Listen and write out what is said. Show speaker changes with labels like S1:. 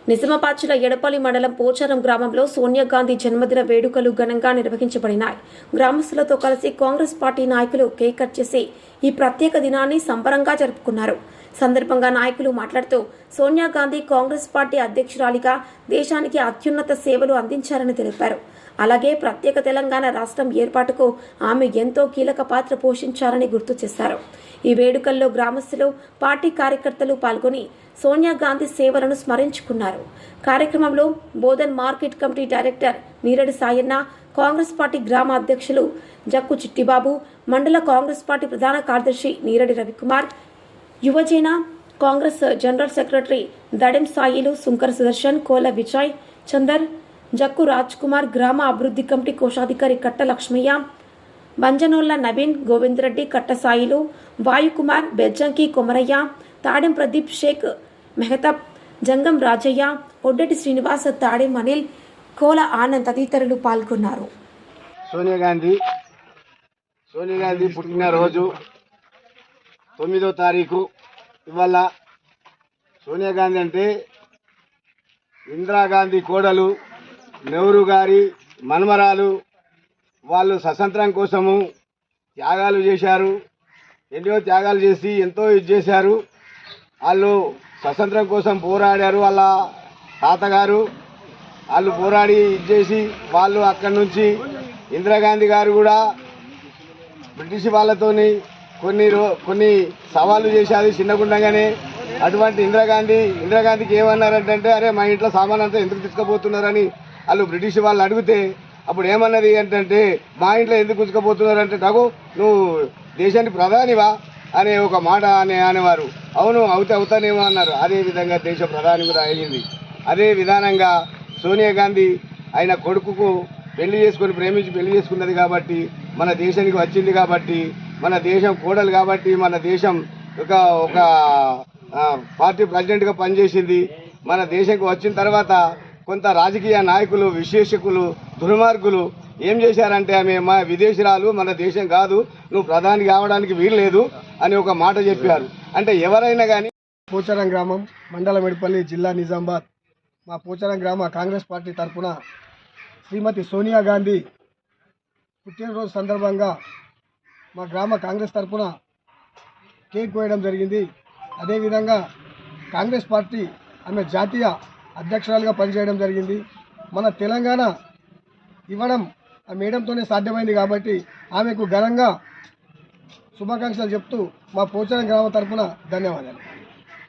S1: నిజామాబాద్ జిల్లా ఎడపల్లి మండలం పోచారం గ్రామంలో సోనియా గాంధీ జన్మదిన వేడుకలు ఘనంగా నిర్వహించబడినాయి. గ్రామస్తులతో కలిసి కాంగ్రెస్ పార్టీ నాయకులు కేక్ కట్ చేసి ఈ ప్రత్యేక దినాన్ని సంబరంగా జరుపుకున్నారు. సందర్భంగా నాయకులు మాట్లాడుతూ సోనియా గాంధీ కాంగ్రెస్ పార్టీ అధ్యక్షురాలిగా దేశానికి అత్యున్నత సేవలు అందించారని తెలిపారు. అలాగే ప్రత్యేక తెలంగాణ రాష్ట్రం ఏర్పాటుకు ఆమె ఎంతో కీలక పాత్ర పోషించారని గుర్తు చేశారు. ఈ వేడుకల్లో గ్రామస్తులు, పార్టీ కార్యకర్తలు పాల్గొని సోనియా గాంధీ సేవలను స్మరించుకున్నారు. కార్యక్రమంలో Bodhan market committee director Neeradi Sayanna, Congress party గ్రామ అధ్యక్షులు జక్కు చిట్టిబాబు, మండల కాంగ్రెస్ పార్టీ ప్రధాన కార్యదర్శి నీరడి రవికుమార్, యువజన కాంగ్రెస్ జనరల్ సెక్రటరీ దడెం సాయిలు, సుంకర సుదర్శన్, కోల విజయ్ చందర్, జక్కు రాజ్ కుమార్, గ్రామ అభివృద్ధి కమిటీ కోశాధికారి కట్ట లక్ష్మయ్య, బంజనోళ్ల నవీన్, గోవిందరెడ్డి, కట్ట సాయిలు, వాయుకుమార్, బెజ్జంకి కొమరయ్య, తాడెం ప్రదీప్, షేక్ మెహతాబ్, జంగం రాజయ్య, ఒడ్డటి శ్రీనివాస, తాడెం అనిల్, కోల ఆనంద్ తదితరులు పాల్గొన్నారు.
S2: సోనియా గాంధీ పుట్టినరోజు 9వ తారీఖు. ఇవాళ సోనియా గాంధీ అంటే ఇందిరాగాంధీ కోడలు, నెహ్రూ గారి మన్మరాలు. వాళ్ళు స్వతంత్రం కోసము త్యాగాలు చేశారు. ఎన్నో త్యాగాలు చేసి ఎంతో ఇది చేశారు. వాళ్ళు స్వతంత్రం కోసం పోరాడారు. వాళ్ళ తాతగారు వాళ్ళు పోరాడి ఇది చేసి వాళ్ళు అక్కడి నుంచి ఇందిరాగాంధీ గారు కూడా బ్రిటిష్ వాళ్ళతోని కొన్ని సవాళ్ళు చేశారు చిన్నగుండగానే. అటువంటి ఇందిరాగాంధీకి ఏమన్నారంటే, అరే మా ఇంట్లో సామాన్ అంతా ఎందుకు తీసుకుపోతున్నారని వాళ్ళు బ్రిటిష్ వాళ్ళు అడిగితే అప్పుడు ఏమన్నది ఏంటంటే, మా ఇంట్లో ఎందుకు తీసుకుపోతున్నారంటే, నాకు నువ్వు దేశానికి ప్రధానివా అనే ఒక మాట అనేవారు. అవును అవుతానేమో అన్నారు. అదేవిధంగా దేశ ప్రధాని కూడా అయ్యింది. అదే విధానంగా సోనియా గాంధీ ఆయన కొడుకుకు ప్రేమించి పెళ్లి చేసుకున్నది కాబట్టి, మన దేశానికి వచ్చింది కాబట్టి, మన దేశం కోడలు కాబట్టి, మన దేశం ఒక పార్టీ ప్రెసిడెంట్గా పనిచేసింది. మన దేశంకి వచ్చిన తర్వాత కొంత రాజకీయ నాయకులు, విశ్లేషకులు, దుర్మార్గులు ఏం చేశారంటే, ఆమె మా విదేశీరాలు, మన దేశం కాదు, నువ్వు ప్రధాని కావడానికి వీల్లేదు అని ఒక మాట చెప్పారు. అంటే ఎవరైనా కానీ
S3: పోచారం గ్రామం, మండలం ఎడపల్లి, జిల్లా నిజామాబాద్. మా పోచారం గ్రామ కాంగ్రెస్ పార్టీ తరఫున శ్రీమతి సోనియా గాంధీ పుట్టినరోజు సందర్భంగా మా గ్రామ కాంగ్రెస్ తరఫున కేక్ కోయడం జరిగింది. అదేవిధంగా కాంగ్రెస్ పార్టీ ఆమె జాతీయ అధ్యక్షురాలుగా పనిచేయడం జరిగింది. మన తెలంగాణ ఇవ్వడం ఆ మేడంతోనే సాధ్యమైంది కాబట్టి ఆమెకు ఘనంగా శుభాకాంక్షలు చెప్తూ మా పోచారం గ్రామ తరఫున ధన్యవాదాలు.